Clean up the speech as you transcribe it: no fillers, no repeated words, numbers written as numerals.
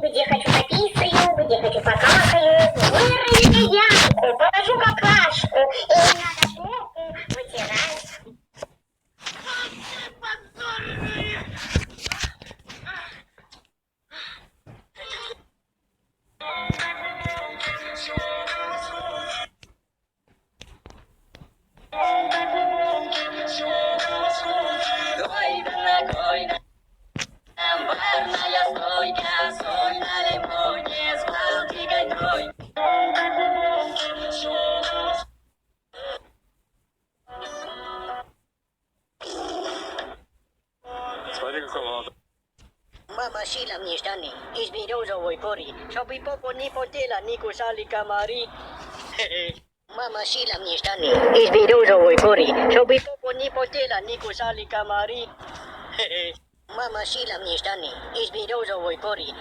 где хочу пописаю, где хочу покакаю, вырви ямку, положу какашку, и надо попу вытирать. Смотри, какой молодой. Мама сила мне штаны, из березовой кори, чтобы попу не потела, не кусали комары. Мама сила мне штаны, из березовой кори, чтобы попу не потела, не кусали комары. Мама сила мне штаны, из березовой кори.